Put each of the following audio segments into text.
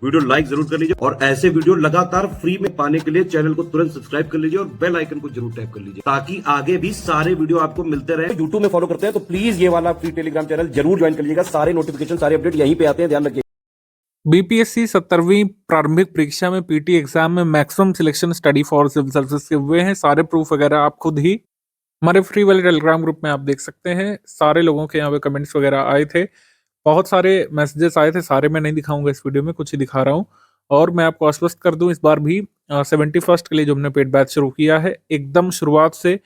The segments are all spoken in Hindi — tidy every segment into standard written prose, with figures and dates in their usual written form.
वीडियो लाइक जरूर कर लीजिए और ऐसे वीडियो लगातार फ्री में पाने के लिए चैनल को तुरंत सब्सक्राइब कर लीजिए और बेल आइकन को जरूर टैप कर लीजिए ताकि आगे भी सारे वीडियो आपको मिलते रहे। यूट्यूब में फॉलो करते हैं तो प्लीज ये वाला फ्री टेलीग्राम चैनल जरूर ज्वाइन कर लीजिएगा। सारे नोटिफिकेशन सारे अपडेट यहीं पे आते हैं, ध्यान रखिए। बीपीएससी 17वीं प्रारंभिक परीक्षा में पीटी एग्जाम में maximum selection study for civil services के हुए हैं। सारे प्रूफ वगैरह आप खुद ही हमारे फ्री वाले टेलीग्राम ग्रुप में आप देख सकते हैं। सारे लोगों के यहाँ पे कमेंट्स वगैरह आए थे, बहुत सारे मैसेजेस आए थे, सारे मैं नहीं दिखाऊंगा इस वीडियो में, कुछ ही दिखा रहा हूँ। और मैं आपको आश्वस्त कर दूं, इस बार भी 71st के लिए जो हमने पेड बैच शुरू किया है, एकदम शुरुआत से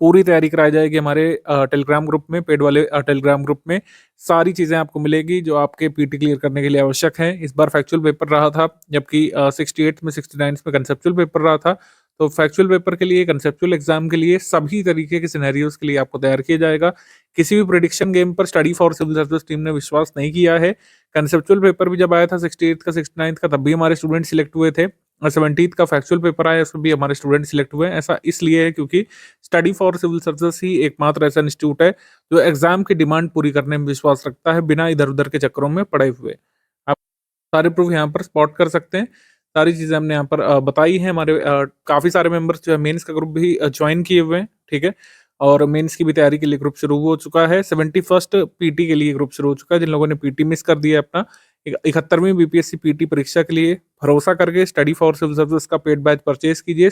पूरी तैयारी कराई जाएगी हमारे टेलीग्राम ग्रुप में। पेड वाले टेलीग्राम ग्रुप में सारी चीज़ें आपको मिलेगी जो आपके पीटी क्लियर करने के लिए आवश्यक है। इस बार फैक्चुअल पेपर रहा था, जबकि 68 में 69 में कंसेप्चुअल पेपर रहा था। तो फैक्चुअल पेपर के लिए, कंसेप्चुअल एग्जाम के लिए सभी तरीके के सिनेरियोज के लिए आपको तैयार किया जाएगा। किसी भी प्रेडिक्शन गेम पर study for civil service team ने विश्वास नहीं किया है। कंसेप्चुअल पेपर भी जब आया था 68 का 69 का, तब भी हमारे स्टूडेंट सिलेक्ट हुए थे, और 70 का फैक्चुअल पेपर आया, उसमें भी हमारे स्टूडेंट सिलेक्ट हुए हैं। ऐसा इसलिए है क्योंकि स्टडी फॉर सिविल सर्विसेज ही एकमात्र ऐसा इंस्टीट्यूट है जो एग्जाम की डिमांड पूरी करने में विश्वास रखता है, बिना इधर उधर के चक्करों में पड़े हुए। आप सारे प्रूफ यहाँ पर स्पॉट कर सकते हैं। सारी चीज़ें हमने यहाँ पर बताई हैं। हमारे काफ़ी सारे मेंबर्स जो है मेंस का ग्रुप भी ज्वाइन किए हुए हैं, ठीक है। और मेंस की भी तैयारी के लिए ग्रुप शुरू हो चुका है। 71st पीटी के लिए ग्रुप शुरू हो चुका है। जिन लोगों ने पीटी मिस कर दिया अपना 71वीं बीपीएससी पीटी परीक्षा के लिए, भरोसा करके स्टडी फॉर सिविल सर्विस का पेड बैच परचेज कीजिए।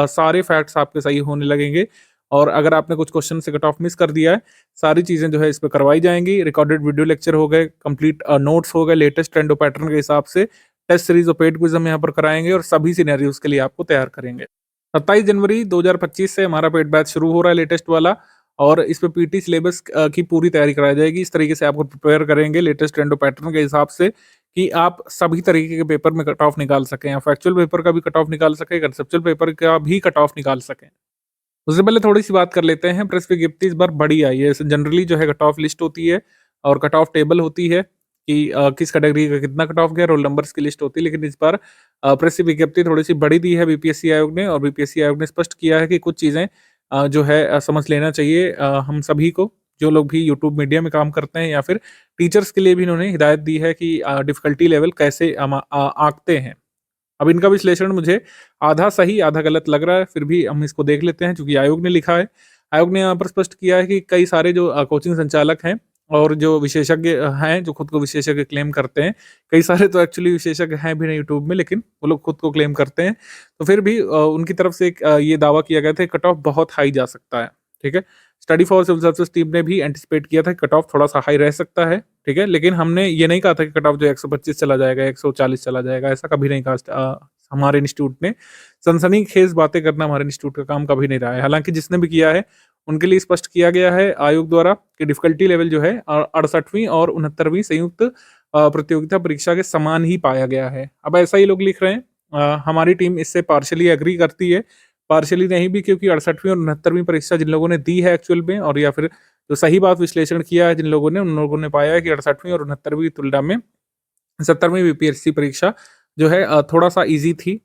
सारे फैक्ट्स आपके सही होने लगेंगे। और अगर आपने कुछ क्वेश्चन से कट ऑफ मिस कर दिया है, सारी चीज़ें जो है इस पर करवाई जाएंगी। रिकॉर्डेड वीडियो लेक्चर हो गए, कंप्लीट नोट्स हो गए, लेटेस्ट ट्रेंड और पैटर्न के हिसाब से टेस्ट सीरीज और पेड क्विज हम यहाँ पर कराएंगे और सभी सिनेरियोज के लिए आपको तैयार करेंगे। 27 जनवरी 2025 से हमारा पेड बैच शुरू हो रहा है, लेटेस्ट वाला। और इस पे पीटी सिलेबस की पूरी तैयारी कराई जाएगी। इस तरीके से आपको प्रिपेयर करेंगे लेटेस्ट ट्रेंड और पैटर्न के हिसाब से कि आप सभी तरीके के पेपर में कट ऑफ निकाल सकें, या फैक्चुअल पेपर का भी कट ऑफ निकाल सकें, कंसेप्चुअल पेपर का भी कट ऑफ निकाल सकें। उससे पहले थोड़ी सी बात कर लेते हैं। प्रेस विज्ञप्ति इस बार बड़ी आई है। जनरली जो है कट ऑफ लिस्ट होती है और कट ऑफ टेबल होती है कि किस कैटेगरी का कितना कट ऑफ गया, रोल नंबर्स की लिस्ट होती है। लेकिन इस बार प्रेस विज्ञप्ति थोड़ी सी बड़ी दी है बीपीएससी आयोग ने, और बीपीएससी आयोग ने स्पष्ट किया है कि कुछ चीज़ें जो है समझ लेना चाहिए हम सभी को, जो लोग भी यूट्यूब मीडिया में काम करते हैं, या फिर टीचर्स के लिए भी इन्होंने हिदायत दी है कि डिफ़िकल्टी लेवल कैसे आंकते हैं। अब इनका विश्लेषण मुझे आधा सही आधा गलत लग रहा है, फिर भी हम इसको देख लेते हैं क्योंकि आयोग ने लिखा है। आयोग ने यहाँ पर स्पष्ट किया है कि कई सारे जो कोचिंग संचालक हैं और जो विशेषज्ञ हैं, जो खुद को विशेषज्ञ क्लेम करते हैं, कई सारे तो एक्चुअली विशेषज्ञ हैं भी नहीं यूट्यूब में, लेकिन वो लोग खुद को क्लेम करते हैं। तो फिर भी उनकी तरफ से एक ये दावा किया गया था कट ऑफ बहुत हाई जा सकता है, ठीक है। Study for civil services team ने भी एंटिसिपेट किया था कट ऑफ थोड़ा सा हाई रह सकता है, ठीक है। लेकिन हमने ये नहीं कहा था कि कट ऑफ जो 125 चला जाएगा, 140 चला जाएगा, ऐसा कभी नहीं कहा हमारे इंस्टीट्यूट ने। सनसनीखेज बातें करना हमारे इंस्टीट्यूट का काम कभी नहीं रहा है। हालांकि जिसने भी किया है उनके लिए स्पष्ट किया गया है आयोग द्वारा कि डिफिकल्टी लेवल जो है 68वीं और 69वीं संयुक्त प्रतियोगिता परीक्षा के समान ही पाया गया है। अब ऐसा ही लोग लिख रहे हैं। हमारी टीम इससे पार्शली एग्री करती है, पार्शली नहीं भी, क्योंकि 68वीं और 69वीं परीक्षा जिन लोगों ने दी है एक्चुअल में, और या फिर जो सही बात विश्लेषण किया है जिन लोगों ने, उन लोगों ने पाया है कि 68वीं और 69वीं की तुलना में 70वीं बीपीएससी परीक्षा जो है थोड़ा सा ईजी थी।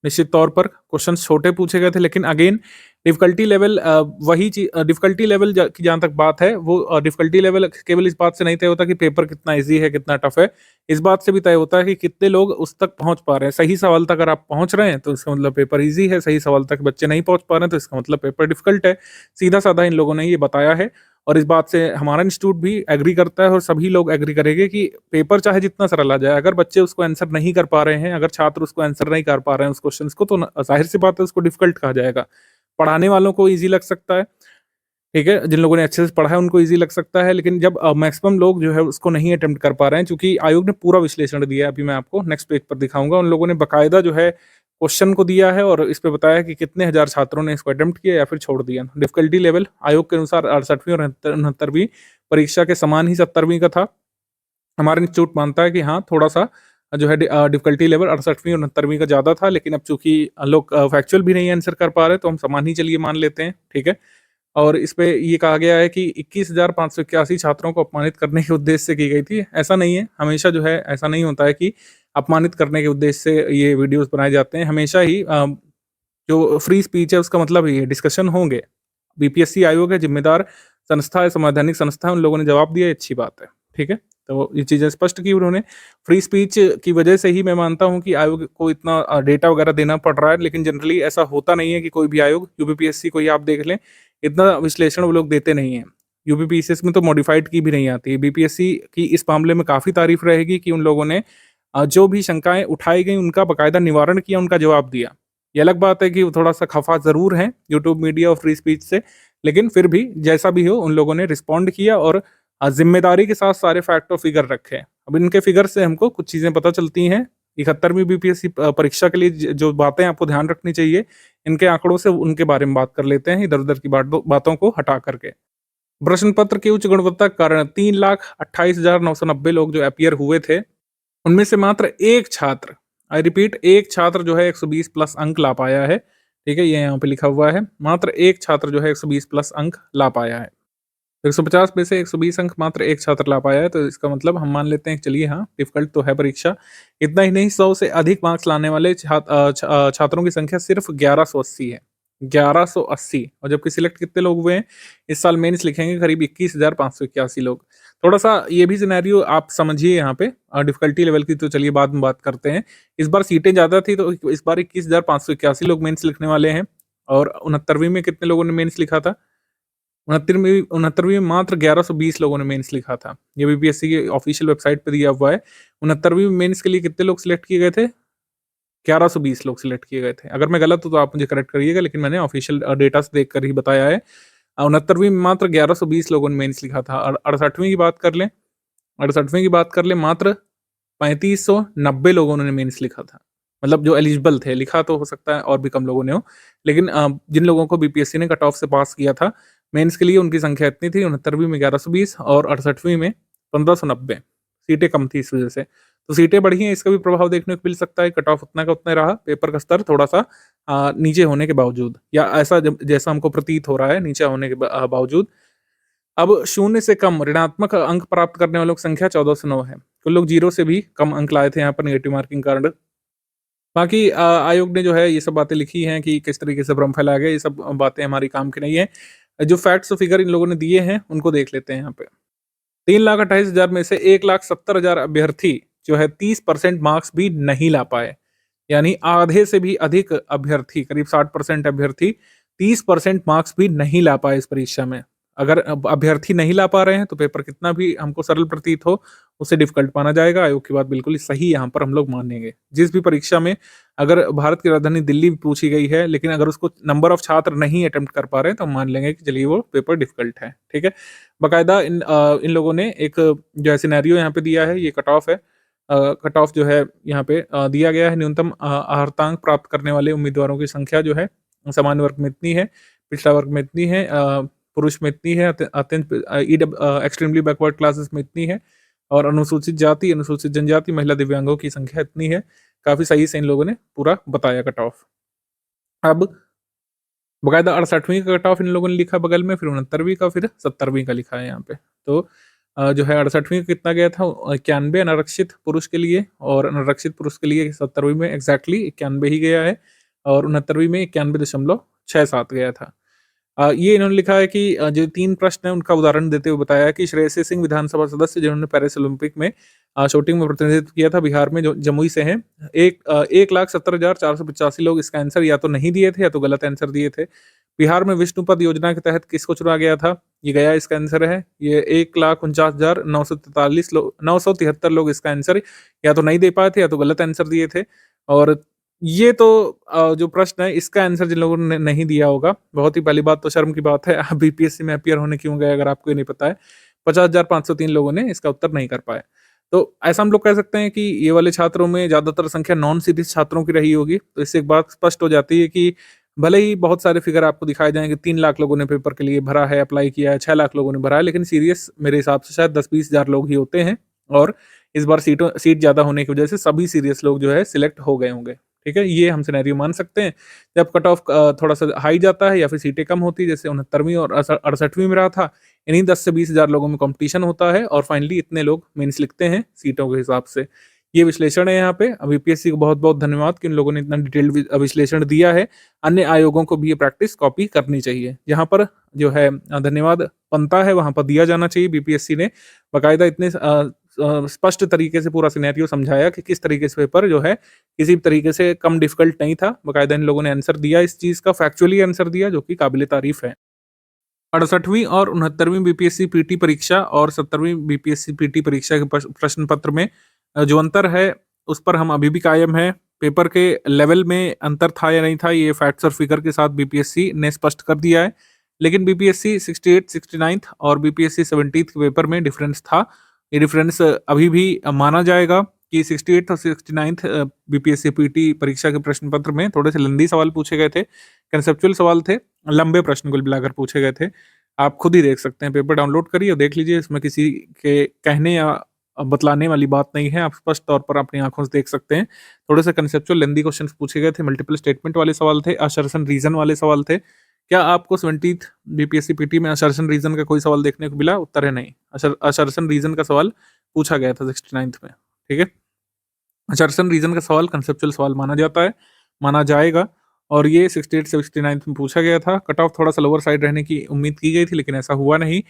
निश्चित तौर पर क्वेश्चन छोटे पूछे गए थे, लेकिन अगेन डिफिकल्टी लेवल वही चीज, डिफिकल्टी लेवल की जहाँ तक बात है, वो डिफिकल्टी लेवल केवल इस बात से नहीं तय होता कि पेपर कितना इजी है कितना टफ है, इस बात से भी तय होता है कि कितने लोग उस तक पहुंच पा रहे हैं। सही सवाल तक अगर आप पहुंच रहे हैं तो इसका मतलब पेपर इजी है, सही सवाल तक बच्चे नहीं पहुंच पा रहे हैं तो इसका मतलब पेपर डिफिकल्ट है। सीधा साधा इन लोगों ने ये बताया है, और इस बात से हमारा इंस्टीट्यूट भी एग्री करता है और सभी लोग एग्री करेंगे कि पेपर चाहे जितना सरल आ जाए, अगर बच्चे उसको आंसर नहीं कर पा रहे हैं, अगर छात्र उसको आंसर नहीं कर पा रहे हैं उस क्वेश्चन को, तो जाहिर सी बात है उसको डिफिकल्ट कहा जाएगा। पढ़ाने वालों को इजी लग सकता है, ठीक है, जिन लोगों ने अच्छे से पढ़ा है उनको इजी लग सकता है, लेकिन जब मैक्सिमम लोग जो है उसको नहीं अटेम्प्ट कर पा रहे हैं, क्योंकि आयोग ने पूरा विश्लेषण दिया है, अभी मैं आपको नेक्स्ट पेज पर दिखाऊंगा। उन लोगों ने बाकायदा जो है क्वेश्चन को दिया है और इस पे बताया कि कितने हजार छात्रों ने इसको अटेम्प्ट किया या फिर छोड़ दिया। डिफिकल्टी लेवल आयोग के अनुसार 68वीं और 69वीं परीक्षा के समान ही 70वीं का था। हमारा इंस्टीट्यूट मानता है कि हाँ, थोड़ा सा जो है डिफिकल्टी लेवल 68वीं और 69वीं का ज़्यादा था, लेकिन अब चूंकि लोग फैक्चुअल भी नहीं आंसर कर पा रहे तो हम समान ही चलिए मान लेते हैं, ठीक है। और इस पे ये कहा गया है कि 21,581 छात्रों को अपमानित करने के उद्देश्य से की गई थी। ऐसा नहीं है, हमेशा जो है ऐसा नहीं होता है कि अपमानित करने के उद्देश्य से ये वीडियोस बनाए जाते हैं। हमेशा ही जो फ्री स्पीच है उसका मतलब ये डिस्कशन होंगे। बीपीएससी आयोग है, जिम्मेदार संस्था है, संवैधानिक संस्था है, उन लोगों ने जवाब दिया, अच्छी बात है, ठीक है। तो ये चीज़ें स्पष्ट की उन्होंने। फ्री स्पीच की वजह से ही मैं मानता हूँ कि आयोग को इतना डेटा वगैरह देना पड़ रहा है, लेकिन जनरली ऐसा होता नहीं है कि कोई भी आयोग, यूपीपीएससी को ही आप देख लें, इतना विश्लेषण वो लोग देते नहीं हैं। यूपीपीसीएस में तो मॉडिफाइड की भी नहीं आती। बीपीएससी की इस मामले में काफ़ी तारीफ रहेगी कि उन लोगों ने जो भी शंकाएँ उठाई गई उनका बाकायदा निवारण किया, उनका जवाब दिया। ये अलग बात है कि वो थोड़ा-सा खफ़ा ज़रूर हैं यूट्यूब मीडिया और फ्री स्पीच से, लेकिन फिर भी जैसा भी हो उन लोगों ने रिस्पॉन्ड किया और ज़िम्मेदारी के साथ सारे फैक्ट और फिगर रखे। अब इनके फिगर से हमको कुछ चीज़ें पता चलती हैं। 71वीं बीपीएससी परीक्षा के लिए जो बातें आपको ध्यान रखनी चाहिए, इनके आंकड़ों से उनके बारे में बात कर लेते हैं, इधर-उधर की बातों को हटा करके। प्रश्न पत्र की उच्च गुणवत्ता के कारण 3,28,990 लोग जो अपीयर हुए थे, उनमें से मात्र एक छात्र, आई रिपीट, एक छात्र जो है 120 प्लस अंक ला पाया है। ठीक है, ये यहाँ पे लिखा हुआ है। मात्र एक छात्र जो है 120 प्लस अंक ला पाया है। 150 में से 120 अंक मात्र एक छात्र ला पाया है, तो इसका मतलब हम मान लेते हैं कि चलिए हाँ, डिफ़िकल्ट तो है परीक्षा। इतना ही नहीं, 100 से अधिक मार्क्स लाने वाले छात्रों की संख्या सिर्फ़ 1180 है। 1180, और जबकि सिलेक्ट कितने लोग हुए हैं? इस साल मेंस लिखेंगे करीब 21,581 लोग। थोड़ा-सा ये भी सिनेरियो आप समझिए यहाँ पे, डिफ़िकल्टी लेवल की तो चलिए बाद में बात करते हैं। इस बार सीटें ज़्यादा थी, तो इस बार 21,581 लोग मेंस लिखने वाले हैं, और 69वीं में कितने लोगों ने मेंस लिखा था? 69वीं में मात्र 1120 लोगों ने मेंस लिखा था। ये बीपीएससी की ऑफ़िशियल वेबसाइट पे दिया हुआ है। 69वीं में मेंस के लिए कितने लोग सिलेक्ट किए गए थे? 1120 लोग सिलेक्ट किए गए थे। अगर मैं गलत हूँ तो आप मुझे करेक्ट करिएगा, लेकिन मैंने ऑफ़िशियल डेटा से देखकर ही बताया है। 69वीं में मात्र 1120 लोगों ने मेंस लिखा था, और 68वीं की बात कर लें, मात्र 3590 लोगों ने मेंस लिखा था। मतलब जो एलिजिबल थे, लिखा तो हो सकता है और भी कम लोगों ने हो, लेकिन जिन लोगों को बीपीएससी ने कट ऑफ से पास किया था मेंस के लिए, उनकी संख्या इतनी थी। 69वीं में 1120 और 68वीं में 1590। सीटें कम थी इस वजह से। तो सीटें बढ़ी हैं, इसका भी प्रभाव देखने को मिल सकता है। कट ऑफ उतना का उतना रहा, पेपर का स्तर थोड़ा-सा नीचे होने के बावजूद, या ऐसा जैसा हमको प्रतीत हो रहा है, नीचे होने के बावजूद। अब 0 से कम ऋणात्मक अंक प्राप्त करने वालों की संख्या 1409 है। कुछ लोग 0 से भी कम अंक लाए थे यहाँ पर नेगेटिव मार्किंग कारण। बाकी आयोग ने जो है ये सब बातें लिखी हैं कि किस तरीके से भ्रम फैलाया गया, ये सब बातें हमारी काम की नहीं है। जो फैक्ट्स और फिगर इन लोगों ने दिए हैं, उनको देख लेते हैं यहाँ पे। 3,28,000 में से 1,70,000 अभ्यर्थी जो है 30% मार्क्स भी नहीं ला पाए। यानी आधे से भी अधिक अभ्यर्थी, करीब 60% अभ्यर्थी 30% मार्क्स भी नहीं ला पाए इस परीक्षा में। अगर अभ्यर्थी नहीं ला पा रहे हैं, तो पेपर कितना भी हमको सरल प्रतीत हो, उसे डिफ़िकल्ट माना जाएगा। आयोग की बात बिल्कुल ही सही यहाँ पर हम लोग मानेंगे। जिस भी परीक्षा में अगर भारत की राजधानी दिल्ली पूछी गई है, लेकिन अगर उसको नंबर ऑफ छात्र नहीं अटेम्प्ट कर पा रहे हैं, तो हम मान लेंगे कि चलिए वो पेपर डिफ़िकल्ट है, ठीक है? बाकायदा इन लोगों ने एक जो है सिनेरियो यहाँ पे दिया है, ये कट ऑफ है। कट ऑफ जो है यहाँ पे दिया गया है। न्यूनतम अर्हतांक प्राप्त करने वाले उम्मीदवारों की संख्या जो है सामान्य वर्ग में इतनी है, पिछड़ा वर्ग में इतनी है, पुरुष में इतनी है, अत्यंत एक्सट्रीमली बैकवर्ड क्लासेस में इतनी है, और अनुसूचित जाति, अनुसूचित जनजाति, महिला, दिव्यांगों की संख्या इतनी है। काफ़ी सही से इन लोगों ने पूरा बताया कट ऑफ। अब बाकायदा 68वीं का कट ऑफ इन लोगों ने लिखा बगल में, फिर 69वीं का, फिर 70वीं का लिखा है यहाँ पे। तो जो है 68वीं का कितना गया था, 91 अनारक्षित पुरुष के लिए, और अनारक्षित पुरुष के लिए 70वीं में एग्जैक्टली 91 ही गया है, और 69वीं में 91.67 गया था। ये इन्होंने लिखा है कि जो 3 प्रश्न हैं उनका उदाहरण देते हुए बताया कि श्रेयसी सिंह विधानसभा सदस्य जिन्होंने पेरिस ओलंपिक में शूटिंग में प्रतिनिधित्व किया था, बिहार में जो जमुई से हैं। 1,70,485 लोग इसका आंसर या तो नहीं दिए थे या तो गलत आंसर दिए थे। बिहार में विष्णुपद योजना के तहत किसको चुना गया था? ये गया इसका आंसर है। ये 1,49,973 लोग इसका आंसर या तो नहीं दे पाए थे या तो गलत आंसर दिए थे। और ये तो जो प्रश्न है इसका आंसर जिन लोगों ने नहीं दिया होगा, बहुत ही पहली बात तो शर्म की बात है, आप बीपीएससी में अपीयर होने क्यों गए अगर आपको ये नहीं पता है। 50,503 लोगों ने इसका उत्तर नहीं कर पाए। तो ऐसा हम लोग कह सकते हैं कि ये वाले छात्रों में ज़्यादातर संख्या नॉन सीरीज छात्रों की रही होगी। तो इससे एक बात स्पष्ट हो जाती है कि भले ही बहुत सारे फिगर आपको दिखाए जाएँगे, 3 लाख लोगों ने पेपर के लिए भरा है, अप्लाई किया है, 6 लाख लोगों ने भरा है, लेकिन सीरियस मेरे हिसाब से शायद 10-20 हज़ार लोग ही होते हैं, और इस बार सीट ज़्यादा होने की वजह से सभी सीरियस लोग जो है सिलेक्ट हो गए होंगे। ठीक है, ये हम सिनेरियो मान सकते हैं। जब कट ऑफ थोड़ा-सा हाई जाता है या फिर सीटें कम होती है, जैसे 69वीं और 68वीं में रहा था, इन्हीं 10 से 20 हज़ार लोगों में कॉम्पिटिशन होता है, और फाइनली इतने लोग मेंस लिखते हैं सीटों के हिसाब से। ये विश्लेषण है यहाँ पे। यूपीएससी को बहुत-बहुत धन्यवाद कि उन लोगों ने इतना डिटेल्ड विश्लेषण दिया है। अन्य आयोगों को भी ये प्रैक्टिस कॉपी करनी चाहिए। जहाँ पर जो है धन्यवाद बनता है, वहाँ पर दिया जाना चाहिए। बीपीएससी ने बाकायदा इतने स्पष्ट तरीके से पूरा सिनेरियो समझाया कि किस तरीके से पेपर जो है किसी भी तरीके से कम डिफिकल्ट नहीं था। बाकायदा इन लोगों ने आंसर दिया, इस चीज़ का फैक्चुअली आंसर दिया, जो कि काबिल तारीफ है। 68वीं और 69वीं बीपीएससी पीटी परीक्षा और 70वीं बीपीएससी पीटी परीक्षा के प्रश्न पत्र में जो अंतर है, उस पर हम अभी भी कायम हैं। पेपर के लेवल में अंतर था या नहीं था, ये फैक्ट्स और फिगर के साथ बीपीएससी ने स्पष्ट कर दिया है। लेकिन बीपीएससी 68, 69 और बीपीएससी 70 के पेपर में डिफरेंस था। ये डिफरेंस अभी भी माना जाएगा कि 68 और 69 बीपीएससी पीटी परीक्षा के प्रश्न पत्र में थोड़े से लेंदी सवाल पूछे गए थे, कंसेप्चुअल सवाल थे, लंबे प्रश्न कुल मिलाकर पूछे गए थे। आप खुद ही देख सकते हैं, पेपर डाउनलोड करिए और देख लीजिए, इसमें किसी के कहने या बतलाने वाली बात नहीं है, आप स्पष्ट तौर पर अपनी आंखों से देख सकते हैं। थोड़े से कंसेप्चुअल लेंदी क्वेश्चंस पूछे गए थे, मल्टीपल स्टेटमेंट वाले सवाल थे, असर्शन रीजन वाले सवाल थे। क्या आपको 70th बीपीएससी पीटी में असर्शन रीजन का कोई सवाल देखने को मिला? उत्तर है नहीं। असर्शन रीजन का सवाल पूछा गया था 69th में, ठीक है। असर्शन रीजन का सवाल कंसेप्चुअल सवाल माना जाता है, माना जाएगा, और ये 68 से 69 में पूछा गया था। कट ऑफ थोड़ा सा लोअर साइड रहने की उम्मीद की गई थी, लेकिन ऐसा हुआ नहीं।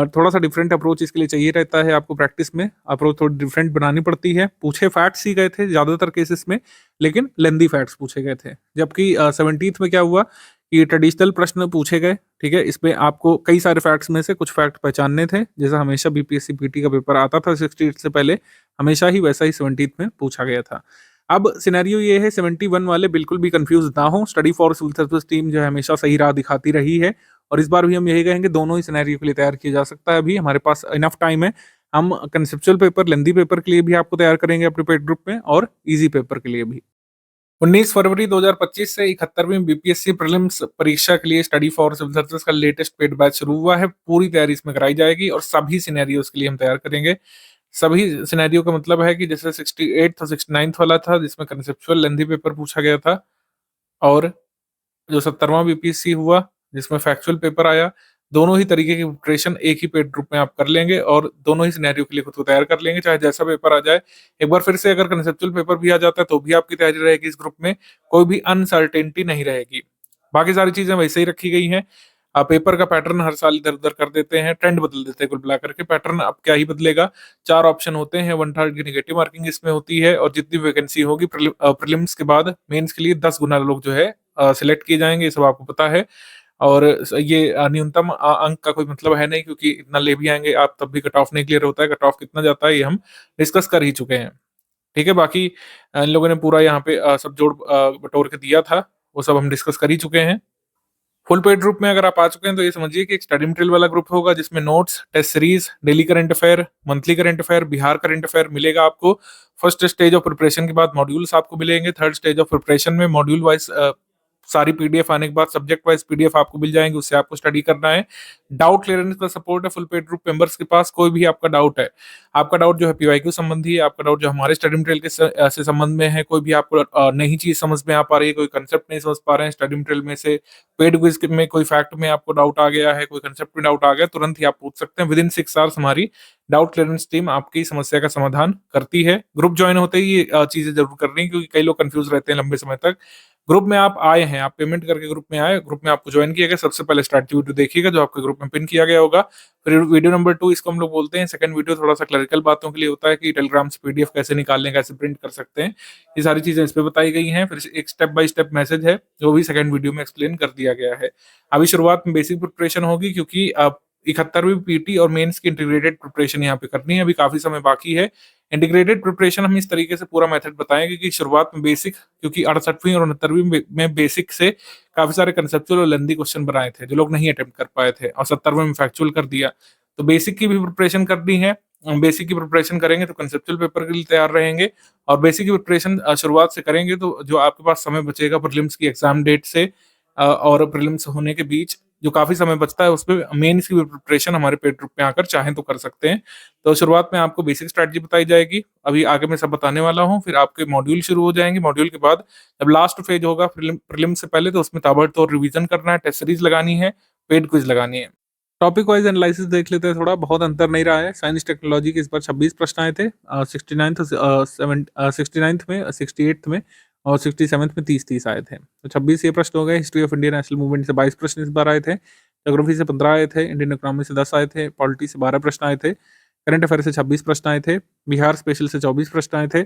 थोड़ा सा डिफरेंट अप्रोच इसके लिए चाहिए रहता है आपको, प्रैक्टिस में अप्रोच थोड़ी डिफरेंट बनानी पड़ती है। पूछे फैक्ट्स ही गए थे ज़्यादातर केसेस में, लेकिन लेंदी फैक्ट्स पूछे गए थे। जबकि 70th में क्या हुआ कि ट्रेडिशनल प्रश्न पूछे गए, ठीक है। इसमें आपको कई सारे फैक्ट्स में से कुछ फैक्ट पहचानने थे, जैसा हमेशा बीपीएससी पीटी का पेपर आता था 68 से पहले, हमेशा ही वैसा ही 70th में पूछा गया था। अब सिनेरियो ये है, 71 वाले बिल्कुल भी कंफ्यूज ना हो। Study for civil service team जो है हमेशा सही राह दिखाती रही है, और इस बार भी हम यही कहेंगे, दोनों ही सिनेरियो के लिए तैयार किया जा सकता है। अभी हमारे पास इनफ टाइम है। हम कंसेप्चुअल पेपर, लेंदी पेपर के लिए भी आपको तैयार करेंगे अपने पेड ग्रुप में, और इजी पेपर के लिए भी। 19 फरवरी 2025 से 71वीं बीपीएससी प्रीलिम्स परीक्षा के लिए स्टडी फॉर सिविल सर्विसेज का लेटेस्ट पेड बैच शुरू हुआ है। पूरी तैयारी इसमें कराई जाएगी और सभी सिनेरियोज के लिए हम तैयार करेंगे। सभी सिनेरियो का मतलब है कि जैसे 68 और 69 वाला था, जिसमें कंसेप्चुअल लेंदी पेपर पूछा गया था, और जो 70वां बीपीएससी हुआ जिसमें फैक्चुअल पेपर आया, दोनों ही तरीके की प्रिपरेशन एक ही पेड ग्रुप में आप कर लेंगे और दोनों ही सिनेरियो के लिए खुद को तैयार कर लेंगे, चाहे जैसा पेपर आ जाए। एक बार फिर से अगर कंसेप्चुअल पेपर भी आ जाता है तो भी आपकी तैयारी रहेगी इस ग्रुप में, कोई भी अनसर्टेनिटी नहीं रहेगी। बाकी सारी चीजें वैसे ही रखी गई हैं। पेपर का पैटर्न हर साल इधर उधर कर देते हैं, ट्रेंड बदल देते हैं कुल मिलाकर के। पैटर्न अब क्या ही बदलेगा, 4 ऑप्शन होते हैं, 1/3 की नेगेटिव मार्किंग इसमें होती है, और जितनी वैकेंसी होगी प्रीलिम्स के बाद मेंस के लिए 10 गुना लोग जो है सिलेक्ट किए जाएंगे, ये सब आपको पता है। और ये न्यूनतम अंक का कोई मतलब है नहीं, क्योंकि इतना ले भी आएंगे आप तब भी कट ऑफ नहीं क्लियर होता है। कट ऑफ कितना जाता है ये हम डिस्कस कर ही चुके हैं, ठीक है। बाकी इन लोगों ने पूरा यहाँ पे सब जोड़ बटोर के दिया था, वो सब हम डिस्कस कर ही चुके हैं। फुल पेड ग्रुप में अगर आप आ चुके हैं तो ये समझिए कि एक स्टडी मटेरियल वाला ग्रुप होगा, जिसमें notes, test series, daily current affair, monthly current affair, Bihar current affair मिलेगा आपको। फर्स्ट स्टेज ऑफ प्रिपरेशन के बाद मॉड्यूल्स आपको मिलेंगे। थर्ड स्टेज ऑफ प्रिपरेशन में मॉड्यूल वाइज सारी पीडीएफ आने के बाद सब्जेक्ट वाइज पीडीएफ आपको मिल जाएंगे, उससे आपको स्टडी करना है। डाउट क्लियरेंस का सपोर्ट है फुल पेड ग्रुप मेंबर्स के पास। कोई भी आपका डाउट है, आपका डाउट जो है पीवाईक्यू संबंधी है, आपका डाउट जो हमारे स्टडी मटेरियल के से संबंध में है, कोई भी आपको नई चीज समझ में आ पा रही है, कोई कंसेप्ट नहीं समझ पा रहे हैं स्टडी मटेरियल में से, पेड क्विज में कोई फैक्ट में आपको डाउट आ गया है, कोई कंसेप्ट में डाउट आ गया, तुरंत ही आप पूछ सकते हैं। विदिन 6 आवर्स हमारी डाउट क्लियरेंस टीम आपकी समस्या का समाधान करती है। ग्रुप ज्वाइन होते ही ये चीजें जरूर करनी है, क्योंकि कई लोग कंफ्यूज रहते हैं लंबे समय तक। ग्रुप में आप आए हैं, आप पेमेंट करके ग्रुप में आए, ग्रुप में आपको ज्वाइन किया गया, सबसे पहले स्टार्ट वीडियो देखिएगा जो आपके ग्रुप में पिन किया गया होगा। फिर वीडियो नंबर 2 इसको हम लोग बोलते हैं। सेकंड वीडियो थोड़ा सा क्लरिकल बातों के लिए होता है कि टेलीग्राम से पीडीएफ कैसे निकालने, कैसे प्रिंट कर सकते हैं, ये सारी चीजें इस पे बताई गई हैं। फिर एक स्टेप बाय स्टेप मैसेज है जो भी सेकंड वीडियो में एक्सप्लेन कर दिया गया है। अभी शुरुआत में बेसिक प्रिपरेशन होगी, क्योंकि 71वीं पीटी और मेंस की इंटीग्रेटेड प्रिपरेशन यहाँ पे करनी है, अभी काफी समय बाकी है। इंटीग्रेटेड प्रिपरेशन हम इस तरीके से पूरा मेथड बताएंगे कि शुरुआत में बेसिक, क्योंकि 68वीं और 69वीं में बेसिक से काफी सारे कंसेप्चुअल और लेंदी क्वेश्चन बनाए थे जो लोग नहीं अटेम्प्ट कर पाए थे, और 70वें में फैक्चुअल कर दिया। तो बेसिक की भी प्रिपरेशन करनी है। बेसिक की प्रिपरेशन करेंगे तो कंसेप्चुअल पेपर के लिए तैयार रहेंगे, और बेसिक की प्रिपरेशन शुरुआत से करेंगे तो जो आपके पास समय बचेगा प्रीलिम्स की एग्जाम डेट से और प्रीलिम्स होने के बीच जो काफी समय बचता है, उसमें मेंस की भी प्रिपरेशन हमारे पेड ग्रुप में आकर चाहें तो कर सकते हैं। तो शुरुआत में आपको बेसिक स्ट्रैटेजी बताई जाएगी, अभी आगे मैं सब बताने वाला हूँ। फिर आपके मॉड्यूल शुरू हो जाएंगे, मॉड्यूल के बाद जब लास्ट फेज होगा प्रीलिम से पहले, तो उसमें ताबड़तोड़ रिवीजन करना है, टेस्ट सीरीज लगानी है, पेड क्विज लगानी है। टॉपिक वाइज एनालिसिस देख लेते हैं, थोड़ा बहुत अंतर नहीं रहा है। साइंस टेक्नोलॉजी के इस बार 26 प्रश्न आए थे, 69th में, 68th में और 67th में 30-30 आए थे, तो 26 ये प्रश्न हो गए। History of Indian national movement से 22 प्रश्न इस बार आए थे, ज्योग्राफी से 15 आए थे, इंडियन इकोनॉमी से 10 आए थे, पॉलिटी से 12 प्रश्न आए थे, करंट अफेयर से 26 प्रश्न आए थे, बिहार स्पेशल से 24 प्रश्न आए थे,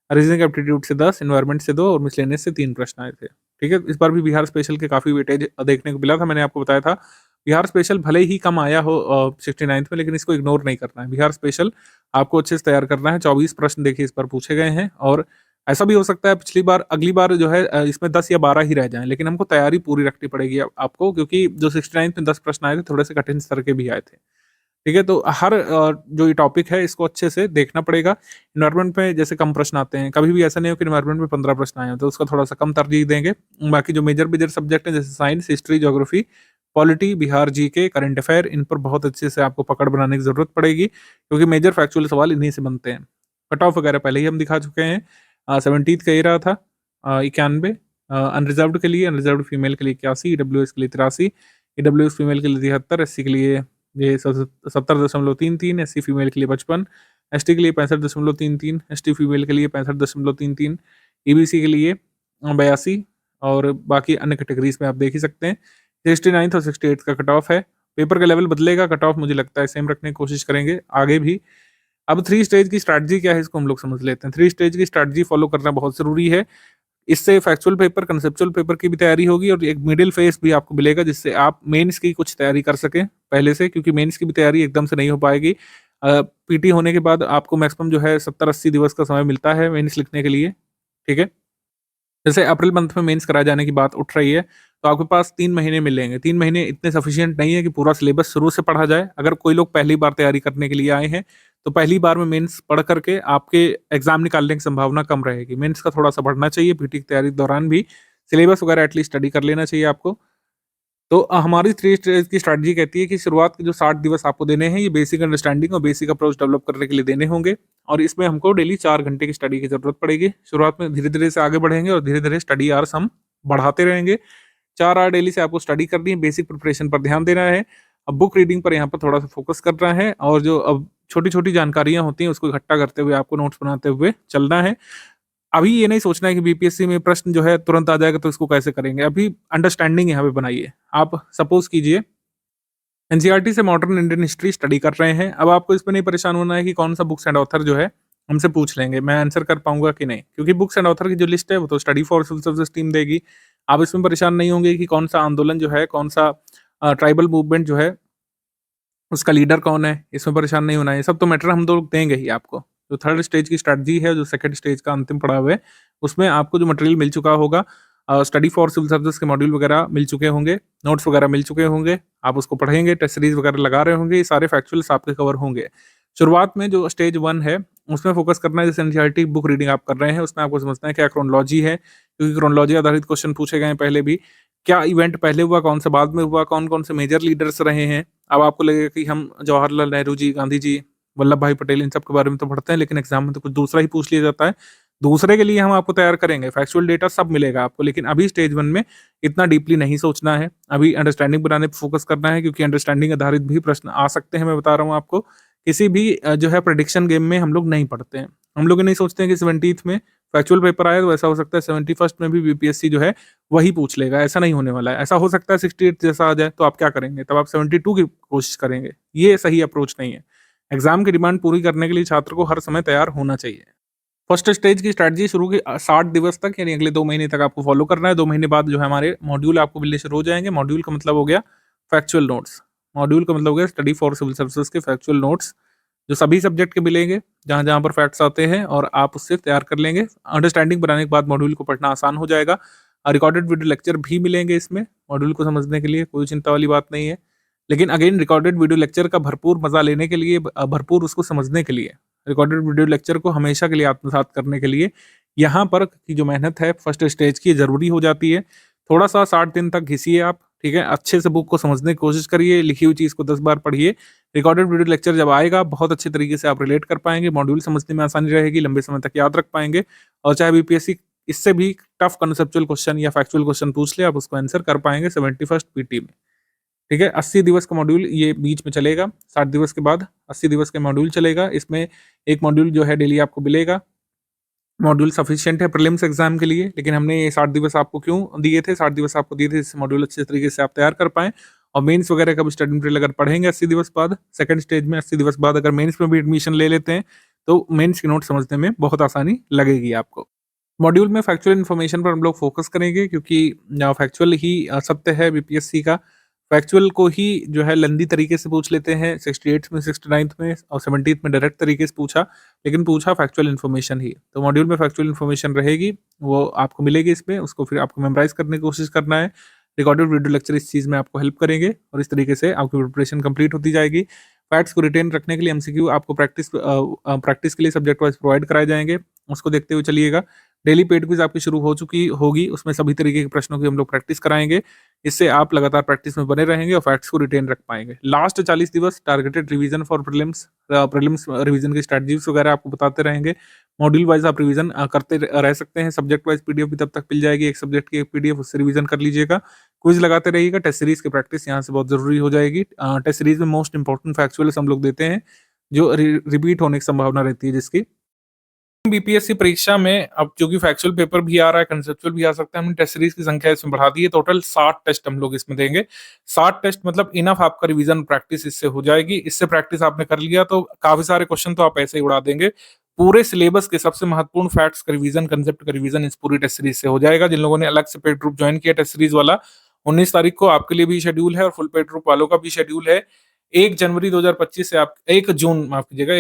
रीजनिंग एप्टीट्यूड से 10, एनवायरमेंट से 2 और मिसलेनियस से 3 प्रश्न आए थे। ठीक है, इस बार भी बिहार स्पेशल के काफ़ी वेटेज देखने को मिला था। मैंने आपको बताया था बिहार स्पेशल भले ही कम आया हो 69th में, लेकिन इसको इग्नोर नहीं करना है। बिहार स्पेशल आपको अच्छे से तैयार करना है। 24 प्रश्न देखिए इस पर पूछे गए हैं और ऐसा भी हो सकता है पिछली बार अगली बार जो है इसमें 10 या 12 ही रह जाएँ, लेकिन हमको तैयारी पूरी रखनी पड़ेगी आपको, क्योंकि जो 69th में 10 प्रश्न आए थे थोड़े से कठिन स्तर के भी आए थे। ठीक है, तो हर जो ये टॉपिक है इसको अच्छे से देखना पड़ेगा। एनवायरनमेंट में जैसे कम प्रश्न आते हैं, कभी भी ऐसा नहीं हो कि एनवायरनमेंट में 15 प्रश्न आए हों, तो उसका थोड़ा-सा कम तरजीह देंगे। बाकी जो मेजर सब्जेक्ट हैं जैसे science, history, geography, polity, Bihar GK, current affair, इन पर बहुत अच्छे से आपको पकड़ बनाने की ज़रूरत पड़ेगी, क्योंकि मेजर फैक्चुअल सवाल इन्हीं से बनते हैं। कट ऑफ वगैरह पहले ही हम दिखा चुके हैं। 17th का ये रहा था 91, अनरिजर्व्ड के लिए, अनरिजर्व्ड फीमेल के लिए 81, ईडब्ल्यूएस के लिए 83, ईडब्ल्यूएस फीमेल के लिए 73, एससी के लिए ये 70.33, एससी फीमेल के लिए 55, एसटी के लिए 65.33, एसटी फीमेल के लिए 65.33, ईबीसी के लिए 82 और बाकी अन्य कैटेगरीज में आप देख ही सकते हैं। 69th और 68th का कट ऑफ है। पेपर का लेवल बदलेगा, कट ऑफ मुझे लगता है सेम रखने की कोशिश करेंगे आगे भी। अब 3 स्टेज की स्ट्रैटेजी क्या है इसको हम लोग समझ लेते हैं। 3 स्टेज की स्ट्रैटेजी फॉलो करना बहुत ज़रूरी है। इससे फैक्चुअल पेपर, कंसेप्चुअल पेपर की भी तैयारी होगी और एक मिडिल फेस भी आपको मिलेगा, जिससे आप मेंस की कुछ तैयारी कर सकें पहले से, क्योंकि मेंस की भी तैयारी एकदम से नहीं हो पाएगी। पीटी होने के बाद आपको मैक्सिमम जो है 70-80 दिवस का समय मिलता है मेंस लिखने के लिए। ठीक है, जैसे अप्रैल मंथ में मेंस कराए जाने की बात उठ रही है, तो आपके पास 3 महीने मिलेंगे। 3 महीने इतने सफिशिएंट नहीं है कि पूरा सिलेबस शुरू से पढ़ा जाए। अगर कोई लोग पहली बार तैयारी करने के लिए आए हैं, तो पहली बार में मेंस पढ़ करके आपके एग्जाम निकालने की संभावना कम रहेगी। मेंस का थोड़ा-सा पढ़ना चाहिए, पीटी की तैयारी के दौरान भी सिलेबस वगैरह एटलीस्ट स्टडी कर लेना चाहिए आपको। तो हमारी 3 स्टेज की स्ट्रैटेजी कहती है कि शुरुआत के जो 60 दिवस आपको देने हैं, ये बेसिक अंडरस्टैंडिंग और बेसिक अप्रोच डेवलप करने के लिए देने होंगे और इसमें हमको डेली 4 घंटे की स्टडी की ज़रूरत पड़ेगी। शुरुआत में धीरे-धीरे से आगे बढ़ेंगे और धीरे-धीरे स्टडी आवर्स हम बढ़ाते रहेंगे। 4 आवर डेली से आपको स्टडी करनी है, बेसिक प्रिपरेशन पर ध्यान देना है। अब बुक रीडिंग पर यहाँ पर थोड़ा-सा फोकस करना है और जो अब छोटी-छोटी जानकारियाँ होती हैं, उसको इकट्ठा करते हुए आपको नोट्स बनाते हुए चलना है। अभी ये नहीं सोचना है कि बीपीएससी में प्रश्न जो है तुरंत आ जाएगा तो इसको कैसे करेंगे। अभी अंडरस्टैंडिंग यहाँ पे बनाइए। आप सपोज़ कीजिए एनसीईआरटी से मॉडर्न इंडियन हिस्ट्री स्टडी कर रहे हैं। अब आपको इसमें नहीं परेशान होना है कि कौन-सा बुक्स एंड ऑथर जो है हमसे पूछ लेंगे, मैं आंसर कर पाऊँगा कि नहीं। क्योंकि बुक्स एंड ऑथर की जो लिस्ट है वो तो study for civil services team देगी। आप इसमें परेशान नहीं होंगे कि कौन-सा आंदोलन जो है, कौन-सा ट्राइबल मूवमेंट जो है, उसका लीडर कौन है, इसमें परेशान नहीं होना है। ये सब तो मैटर हम तो देंगे ही आपको। जो 3rd स्टेज की स्ट्रैटेजी है, जो 2nd स्टेज का अंतिम पड़ाव है, उसमें आपको जो मटेरियल मिल चुका होगा, स्टडी फॉर सिविल सर्विसेज के मॉड्यूल वगैरह मिल चुके होंगे, नोट्स वगैरह मिल चुके होंगे, आप उसको पढ़ेंगे, टेस्ट सीरीज वगैरह लगा रहे होंगे, ये सारे फैक्चुअल्स आपके कवर होंगे। शुरुआत में जो स्टेज 1 है, उसमें फोकस करना है। जैसे एनसीईआरटी बुक रीडिंग आप कर रहे हैं, उसमें आपको समझना है क्या क्रोनोलॉजी है, क्योंकि क्रोनोलॉजी आधारित क्वेश्चन पूछे गए हैं पहले भी। क्या इवेंट पहले हुआ, कौन सा बाद में हुआ, कौन-कौन से मेजर लीडर्स रहे हैं। अब आपको लगेगा कि हम जवाहरलाल नेहरू जी, गांधी जी, वल्लभ भाई पटेल, इन सब के बारे में तो पढ़ते हैं, लेकिन एग्जाम में तो कुछ दूसरा ही पूछ लिया जाता है। दूसरे के लिए हम आपको तैयार करेंगे, फैक्चुअल डेटा सब मिलेगा आपको, लेकिन अभी स्टेज 1 में इतना डीपली नहीं सोचना है। अभी अंडरस्टैंडिंग बनाने पे फोकस करना है, क्योंकि अंडरस्टैंडिंग आधारित भी प्रश्न आ सकते हैं। मैं बता रहा हूँ आपको, किसी भी जो है प्रेडिक्शन गेम में हम लोग नहीं पढ़ते हैं। हम लोग ये नहीं सोचते हैं कि 70th में फैक्चुअल पेपर आए तो ऐसा हो सकता है 71st में भी बीपीएससी जो है वही पूछ लेगा। ऐसा नहीं होने वाला है। ऐसा हो सकता है 68 जैसा आ जाए, तो आप क्या करेंगे? तब आप 72 की कोशिश करेंगे। ये सही अप्रोच नहीं है। एग्जाम की डिमांड पूरी करने के लिए छात्र को हर समय तैयार होना चाहिए। फर्स्ट स्टेज की स्ट्रैटेजी शुरू की 60 दिवस तक, यानी अगले 2 महीने तक आपको फॉलो करना है। 2 महीने बाद जो है हमारे मॉड्यूल आपको मिलने शुरू हो जाएंगे। मॉड्यूल का मतलब हो गया फैक्चुअल नोट्स। मॉड्यूल का मतलब हो गया स्टडी फॉर सिविल सर्विसेज के फैक्चुअल नोट्स, जो सभी सब्जेक्ट के मिलेंगे, जहाँ-जहाँ पर फैक्ट्स आते हैं, और आप उससे तैयार कर लेंगे। अंडरस्टैंडिंग बनाने के बाद मॉड्यूल को पढ़ना आसान हो जाएगा। रिकॉर्डेड वीडियो लेक्चर भी मिलेंगे इसमें, मॉड्यूल को समझने के लिए कोई चिंता वाली बात नहीं है। लेकिन अगेन रिकॉर्डेड वीडियो लेक्चर का भरपूर मज़ा लेने के लिए, भरपूर उसको समझने के लिए, रिकॉर्डेड वीडियो लेक्चर को हमेशा के लिए आत्मसात करने के लिए यहाँ पर की जो मेहनत है फर्स्ट स्टेज की ज़रूरी हो जाती है। थोड़ा-सा 60 दिन तक घिसिए आप, ठीक है? अच्छे से बुक को समझने की कोशिश करिए, लिखी हुई चीज़ को 10 बार पढ़िए। रिकॉर्डेड वीडियो लेक्चर जब आएगा, बहुत अच्छे तरीके से आप रिलेट कर पाएँगे, मॉड्यूल समझने में आसानी रहेगी, लंबे समय तक याद रख पाएँगे। और चाहे बीपीएससी इससे भी टफ कंसेप्चुअल क्वेश्चन या फैक्चुअल क्वेश्चन पूछ ले, आप उसको आंसर कर पाएँगे 71st पीटी में। ठीक है, 80 दिवस का मॉड्यूल ये बीच में चलेगा। 60 दिवस के बाद 80 दिवस का मॉड्यूल चलेगा। इसमें एक मॉड्यूल जो है डेली आपको मिलेगा। मॉड्यूल सफिशिएंट है प्रीलिम्स एग्जाम के लिए, लेकिन हमने ये 60 दिवस आपको क्यों दिए थे? 60 दिवस आपको दिए थे जिससे मॉड्यूल अच्छे तरीके से आप तैयार कर पाएँ और मेंस वगैरह का भी स्टडी मटेरियल अगर पढ़ेंगे 80 दिवस बाद, सेकंड स्टेज में 80 दिवस बाद अगर मेंस में भी एडमिशन ले लेते हैं, तो मेंस के नोट समझने में बहुत आसानी लगेगी आपको। मॉड्यूल में फैक्चुअल इन्फॉर्मेशन पर हम लोग फोकस करेंगे, क्योंकि फैक्चुअल ही सत्य है बीपीएससी का। फैक्चुअल को ही जो है लंदी तरीके से पूछ लेते हैं 68 में, 69 में और 70 में डायरेक्ट तरीके से पूछा, लेकिन पूछा फैक्चुअल इन्फॉर्मेशन ही। तो मॉड्यूल में फैक्चुअल इन्फॉर्मेशन रहेगी, वो आपको मिलेगी इसमें, उसको फिर आपको मेमोराइज करने की कोशिश करना है। रिकॉर्डेड वीडियो लेक्चर इस चीज़ में आपको हेल्प करेंगे और इस तरीके से आपकी प्रिपरेशन कंप्लीट होती जाएगी। फैक्ट्स को रिटेन रखने के लिए एमसीक्यू आपको प्रैक्टिस के लिए सब्जेक्ट वाइज प्रोवाइड कराए जाएंगे, उसको देखते हुए चलिएगा। डेली पेड क्विज आपकी शुरू हो चुकी होगी, उसमें सभी तरीके के प्रश्नों की हम लोग प्रैक्टिस कराएंगे। इससे आप लगातार प्रैक्टिस में बने रहेंगे और फैक्ट्स को रिटेन रख पाएंगे। लास्ट 40 दिवस targeted revision for prelims revision की स्ट्रेटजीज वगैरह आपको बताते रहेंगे। मॉड्यूल वाइज आप रिवीजन करते रह सकते हैं। सब्जेक्ट वाइज पीडीएफ भी तब तक मिल जाएगी, एक सब्जेक्ट की एक पीडीएफ, उससे रिवीजन कर लीजिएगा। क्विज लगाते रहिएगा। टेस्ट सीरीज की प्रैक्टिस यहाँ से बहुत जरूरी हो जाएगी। टेस्ट सीरीज में मोस्ट इंपॉर्टेंट फैक्चुअल्स हम लोग देते हैं, जो रिपीट होने की संभावना रहती है जिसकी। बीपीएससी परीक्षा में अब जो कि फैक्चुअल पेपर भी आ रहा है, कंसेप्चुअल भी आ सकता है, हमने टेस्ट सीरीज की संख्या इसमें बढ़ा दी है। टोटल 60 टेस्ट हम लोग इसमें देंगे। 60 टेस्ट मतलब इनफ आपका रिवीजन प्रैक्टिस इससे हो जाएगी। इससे प्रैक्टिस आपने कर लिया तो काफी सारे क्वेश्चन तो आप ऐसे ही उड़ा देंगे। पूरे सिलेबस के सबसे महत्वपूर्ण फैक्ट्स का रिवीजन, कंसेप्ट का रिवीजन इस पूरी टेस्ट सीरीज से हो जाएगा। जिन लोगों ने अलग से पेड ग्रुप ज्वाइन किया टेस्ट सीरीज वाला, 19 तारीख को आपके लिए भी शेड्यूल है और फुल पेड ग्रुप वालों का भी शेड्यूल है। 1 जनवरी 2025 से आप 1 जून माफ कीजिएगा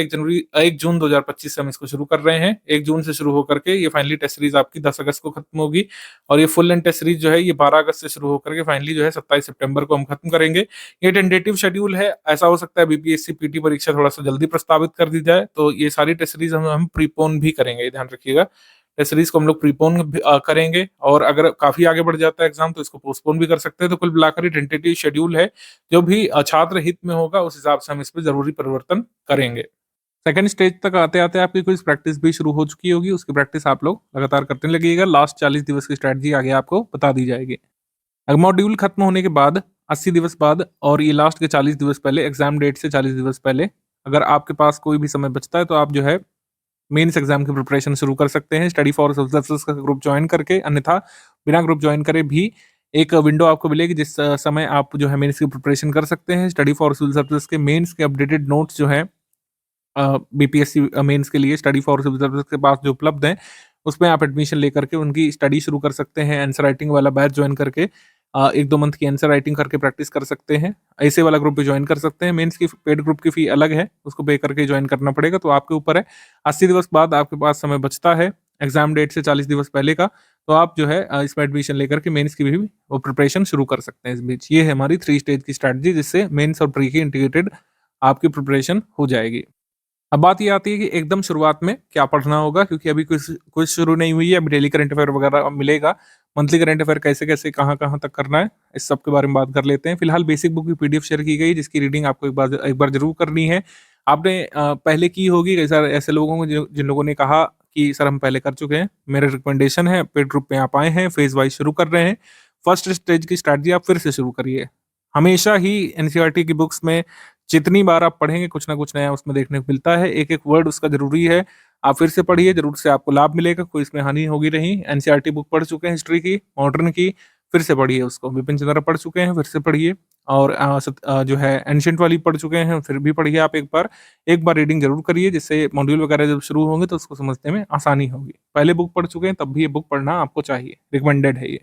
1 जून 2025 से हम इसको शुरू कर रहे हैं। 1 जून से शुरू होकर के ये फाइनली टेस्ट सीरीज आपकी 10 अगस्त को खत्म होगी और ये फुल एंड टेस्ट सीरीज जो है ये 12 अगस्त से शुरू होकर के फाइनली जो है 27 सितंबर को हम खत्म करेंगे। ये टेंटेटिव शेड्यूल है। ऐसा हो सकता है बीपीएससी पीटी परीक्षा थोड़ा सा जल्दी प्रस्तावित कर दी जाए, तो ये सारी टेस्ट सीरीज हम प्रीपोन भी करेंगे, ध्यान रखिएगा। टेस्ट सीरीज को हम लोग प्रीपोन करेंगे और अगर काफी आगे बढ़ जाता है एग्जाम तो इसको पोस्टपोन भी कर सकते हैं। तो कुल मिलाकर टेंटेटिव शेड्यूल है, जो भी छात्र हित में होगा उस हिसाब से हम इसमें जरूरी परिवर्तन करेंगे। सेकंड स्टेज तक आते आते आपकी क्विज प्रैक्टिस भी शुरू हो चुकी होगी, उसकी प्रैक्टिस आप लोग लगातार करते लगेगा। लास्ट 40 दिवस की स्ट्रेटजी आगे आपको बता दी जाएगी। अगर मॉड्यूल खत्म होने के बाद 80 दिवस बाद और ये लास्ट के 40 दिवस पहले, एग्जाम डेट से 40 दिवस पहले अगर आपके पास कोई भी समय बचता है तो आप जो है मेंस एग्जाम की प्रिपरेशन शुरू कर सकते हैं स्टडी फॉर सिविल सर्विसेज का ग्रुप ज्वाइन करके। अन्यथा बिना ग्रुप ज्वाइन करे भी एक विंडो आपको मिलेगी जिस समय आप जो है मेंस की प्रिपरेशन कर सकते हैं। स्टडी फॉर सिविल सर्विसेज के मेंस के अपडेटेड नोट्स जो है बीपीएससी मेंस के लिए स्टडी फॉर सिविल सर्विसेज के पास जो उपलब्ध हैं, उसमें आप एडमिशन लेकर के उनकी स्टडी शुरू कर सकते हैं। आंसर राइटिंग वाला बैच ज्वाइन करके 1-2 मंथ की आंसर राइटिंग करके प्रैक्टिस कर सकते हैं। ऐसे वाला ग्रुप भी ज्वाइन कर सकते हैं। मेंस की पेड ग्रुप की फी अलग है, उसको पे करके ज्वाइन करना पड़ेगा, तो आपके ऊपर है। 80 दिवस बाद आपके पास समय बचता है एग्जाम डेट से 40 दिवस पहले का, तो आप जो है इसमें एडमिशन लेकर के मेंस की भी वो प्रिपरेशन शुरू कर सकते हैं इस बीच। ये है हमारी 3 स्टेज की स्ट्रैटेजी, जिससे मेंस और प्री की इंटीग्रेटेड आपकी प्रिपरेशन हो जाएगी। अब बात ये आती है कि एकदम शुरुआत में क्या पढ़ना होगा, क्योंकि अभी कुछ शुरू नहीं हुई है। अभी डेली करंट अफेयर वगैरह मिलेगा, मंथली करंट अफेयर कैसे कैसे कहाँ कहाँ तक करना है, इस सब के बारे में बात कर लेते हैं। फिलहाल बेसिक बुक की पीडीएफ शेयर की गई, जिसकी रीडिंग आपको एक बार जरूर करनी है। आपने पहले की होगी, ऐसे लोगों को जिन लोगों ने कहा कि सर हम पहले कर चुके हैं। मेरा रिकमेंडेशन है, पेड ग्रुप में आप आए हैं, फेज वाइज शुरू कर रहे हैं, फर्स्ट स्टेज की स्ट्रैटेजी आप फिर से शुरू करिए। हमेशा ही एनसीईआरटी की बुक्स में जितनी बार आप पढ़ेंगे कुछ ना कुछ नया उसमें देखने को मिलता है। एक एक वर्ड उसका जरूरी है, आप फिर से पढ़िए, जरूर से आपको लाभ मिलेगा, कोई इसमें हानि होगी नहीं। एनसीईआरटी बुक पढ़ चुके हैं हिस्ट्री की, मॉडर्न की, फिर से पढ़िए उसको। विपिन चंद्रा पढ़ चुके हैं, फिर से पढ़िए। और जो है एंशिएंट वाली पढ़ चुके हैं, फिर भी पढ़िए आप एक बार रीडिंग जरूर करिए, जिससे मॉड्यूल वगैरह जब शुरू होंगे तो उसको समझने में आसानी होगी। पहले बुक पढ़ चुके हैं तब भी ये बुक पढ़ना आपको चाहिए, रिकमेंडेड है ये।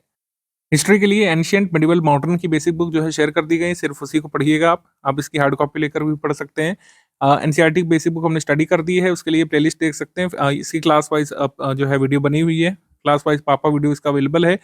हिस्ट्री के लिए एंशिएंट, मिडिवल, मॉडर्न की बेसिक बुक जो है शेयर कर दी गई, सिर्फ उसी को पढ़िएगा आप इसकी हार्ड कॉपी लेकर भी पढ़ सकते हैं। एनसीईआरटी की बेसिक बुक हमने स्टडी कर दी है, उसके लिए प्लेलिस्ट देख सकते हैं। इसकी क्लास वाइज जो है वीडियो बनी हुई है, क्लास वाइज पापा वीडियो इसका अवेलेबल है।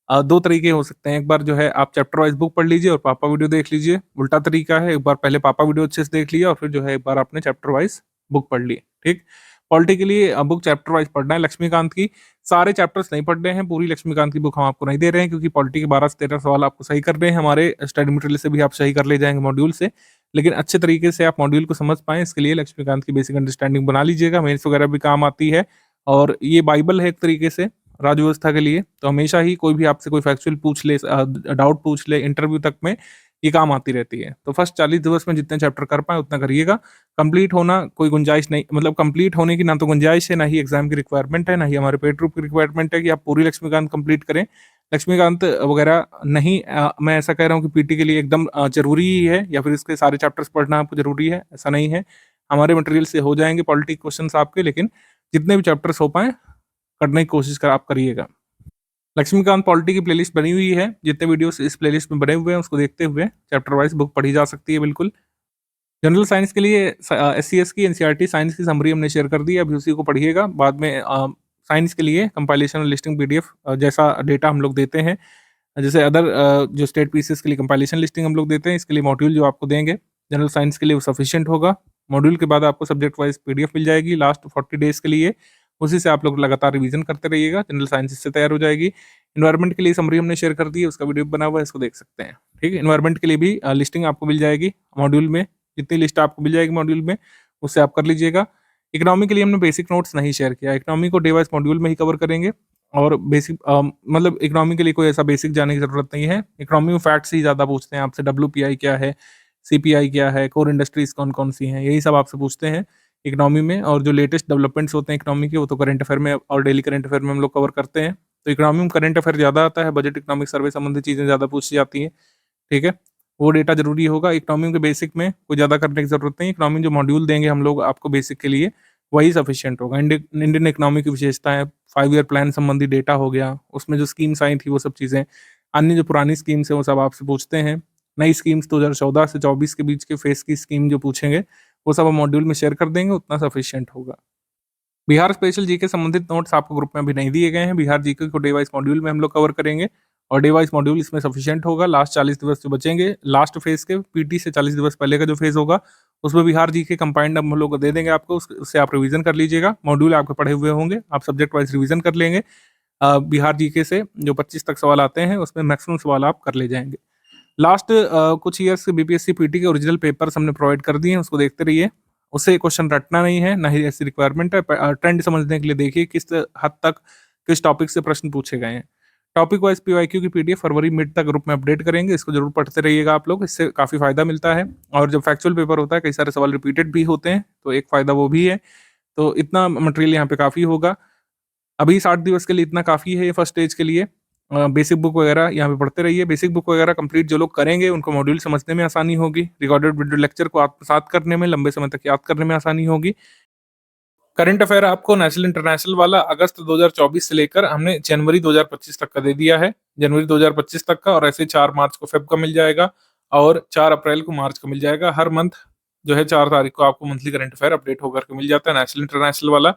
2 तरीके हो सकते हैं, एक बार जो है आप चैप्टर वाइज बुक पढ़ लीजिए और पापा वीडियो देख लीजिए। उल्टा तरीका है, एक बार पहले पापा वीडियो अच्छे से देख लिया और फिर जो है एक बार आपने चैप्टर वाइज बुक पढ़ ली। ठीक, पॉलिटी के लिए बुक चैप्टर वाइज पढ़ना है। लक्ष्मीकांत की सारे चैप्टर्स नहीं पढ़ रहे हैं, पूरी लक्ष्मीकांत की बुक हम आपको नहीं दे रहे हैं, क्योंकि पॉलिटी के 12 से 13 सवाल आपको सही कर रहे हैं। हमारे स्टडी मटेरियल से भी आप सही कर ले जाएंगे मॉड्यूल से, लेकिन अच्छे तरीके से आप मॉड्यूल को समझ पाएं, इसके लिए लक्ष्मीकांत की बेसिक अंडरस्टैंडिंग बना लीजिएगा। मेंस वगैरह भी काम आती है और ये बाइबल है एक तरीके से राज्य व्यवस्था के लिए। तो हमेशा ही कोई भी आपसे कोई फैक्चुअल पूछ ले, डाउट पूछ ले, इंटरव्यू तक में ये काम आती रहती है। तो फर्स्ट 40 दिवस में जितने चैप्टर कर पाए उतना करिएगा। कंप्लीट होना कोई गुंजाइश नहीं, मतलब कंप्लीट होने की ना तो गुंजाइश है, ना ही एग्जाम की रिक्वायरमेंट है, ना ही हमारे पेड ग्रुप की रिक्वायरमेंट है कि आप पूरी लक्ष्मीकांत कंप्लीट करें। लक्ष्मीकांत वगैरह नहीं। मैं ऐसा कह रहा हूँ कि पीटी के लिए एकदम ज़रूरी ही है या फिर इसके सारे चैप्टर्स पढ़ना आपको ज़रूरी है, ऐसा नहीं है। हमारे मटेरियल से हो जाएँगे पॉलिटी क्वेश्चंस आपके, लेकिन जितने भी चैप्टर्स हो पाएँ करने की कोशिश आप करिएगा। लक्ष्मीकांत पॉलिटी की प्लेलिस्ट बनी हुई है, जितने वीडियोस इस प्लेलिस्ट में बने हुए हैं उसको देखते हुए चैप्टर वाइज बुक पढ़ी जा सकती है बिल्कुल। जनरल साइंस के लिए एससीएस की एनसीईआरटी साइंस की समरी हमने शेयर कर दी है, अभी उसी को पढ़िएगा। बाद में साइंस के लिए कंपाइलेशन और लिस्टिंग पीडीएफ जैसा डेटा हम लोग देते हैं, जैसे अदर जो स्टेट पीसीएस के लिए कंपाइलेशन लिस्टिंग हम लोग देते हैं, इसके लिए मॉड्यूल जो आपको देंगे जनरल साइंस के लिए वो सफिशिएंट होगा। मॉड्यूल के बाद आपको सब्जेक्ट वाइज पीडीएफ मिल जाएगी लास्ट 40 डेज के लिए, उसी से आप लोग लगातार रिवीजन करते रहिएगा, जनरल साइंस इससे तैयार हो जाएगी। इन्वायरमेंट के लिए समरी हमने शेयर कर दी है, उसका वीडियो बना हुआ है, इसको देख सकते हैं। ठीक है, इन्वायरमेंट के लिए भी लिस्टिंग आपको मिल जाएगी मॉड्यूल में, जितनी लिस्ट आपको मिल जाएगी मॉड्यूल में उससे आप कर लीजिएगा। इकोनॉमी के लिए हमने बेसिक नोट्स नहीं शेयर किया, इकोनॉमी को डे वाइज मॉड्यूल में ही कवर करेंगे। और बेसिक मतलब इकोनॉमी के लिए कोई ऐसा बेसिक जाने की जरूरत नहीं है, इकोनॉमी में फैक्ट्स ही ज़्यादा पूछते हैं आपसे, डब्ल्यूपीआई क्या है, सीपीआई क्या है, कोर इंडस्ट्रीज कौन कौन सी हैं, यही सब आपसे पूछते हैं इकोनॉमी में। और जो लेटेस्ट डेवलपमेंट्स होते हैं इकोनॉमी के वो तो करंट अफेयर में और डेली करंट अफेयर में हम लोग कवर करते हैं। तो इकोनॉमी में करंट अफेयर ज़्यादा आता है, बजट इकोनॉमिक सर्वे संबंधित चीज़ें ज़्यादा पूछी जाती हैं। ठीक है, वो डेटा जरूरी होगा। इकोनॉमी के बेसिक में कोई ज़्यादा करने की जरूरत नहीं, इकोनॉमी जो मॉड्यूल देंगे हम लोग आपको बेसिक के लिए वही सफिशिएंट होगा। इंडियन इकोनॉमी की विशेषताएं, 5 ईयर प्लान संबंधी डेटा हो गया, उसमें जो स्कीम्स आई थी वो सब चीज़ें, अन्य जो पुरानी स्कीम्स है वो सब आपसे पूछते हैं। नई स्कीम्स 2014 से 24 के बीच के फेस की स्कीम जो पूछेंगे वो सब हम मॉड्यूल में शेयर कर देंगे, उतना सफिशिएंट होगा। बिहार स्पेशल जीके संबंधित नोट्स आपको ग्रुप में अभी नहीं दिए गए हैं, बिहार जीके को डे वाइज मॉड्यूल में हम लोग कवर करेंगे और डे वाइज मॉड्यूल इसमें सफिशिएंट होगा। लास्ट 40 दिवस जो बचेंगे लास्ट फेज के, पीटी से 40 दिवस पहले का जो फेज होगा उसमें बिहार जीके कंपाइंड हम लोग दे देंगे आपको, उससे आप रिवीजन कर लीजिएगा। मॉड्यूल आपके पढ़े हुए होंगे, आप सब्जेक्ट वाइज रिवीजन कर लेंगे। बिहार जीके से जो 25 तक सवाल आते हैं उसमें मैक्सिमम सवाल आप कर ले जाएंगे। लास्ट कुछ ईयर्स के बीपीएससी पीटी के ओरिजिनल पेपर्स हमने प्रोवाइड कर दिए हैं, उसको देखते रहिए। उससे क्वेश्चन रटना नहीं है, ना ही ऐसी रिक्वायरमेंट है। ट्रेंड समझने के लिए देखिए किस हद तक किस टॉपिक से प्रश्न पूछे गए हैं। टॉपिक वाइज पीवाईक्यू की पीडीएफ फरवरी मिड तक ग्रुप में अपडेट करेंगे, इसको जरूर पढ़ते रहिएगा आप लोग, इससे काफ़ी फायदा मिलता है। और जब फैक्चुअल पेपर होता है कई सारे सवाल रिपीटेड भी होते हैं, तो एक फायदा वो भी है। तो इतना मटेरियल यहाँ पे काफ़ी होगा। अभी 60 दिवस के लिए इतना काफ़ी है ये फर्स्ट स्टेज के लिए। बेसिक बुक वगैरह यहाँ पे पढ़ते रहिए। बेसिक बुक वगैरह कंप्लीट जो लोग करेंगे उनको मॉड्यूल समझने में आसानी होगी, रिकॉर्डेड वीडियो लेक्चर को आत्मसात करने में, लंबे समय तक याद करने में आसानी होगी। करंट अफेयर आपको नेशनल इंटरनेशनल वाला अगस्त 2024 से लेकर हमने जनवरी 2025 तक का दे दिया है, जनवरी 2025 तक का, और ऐसे 4 मार्च को फेब का मिल जाएगा और 4 अप्रैल को मार्च का मिल जाएगा। हर मंथ जो है 4 तारीख को आपको मंथली करंट अफेयर अपडेट होकर के मिल जाता है नेशनल इंटरनेशनल वाला।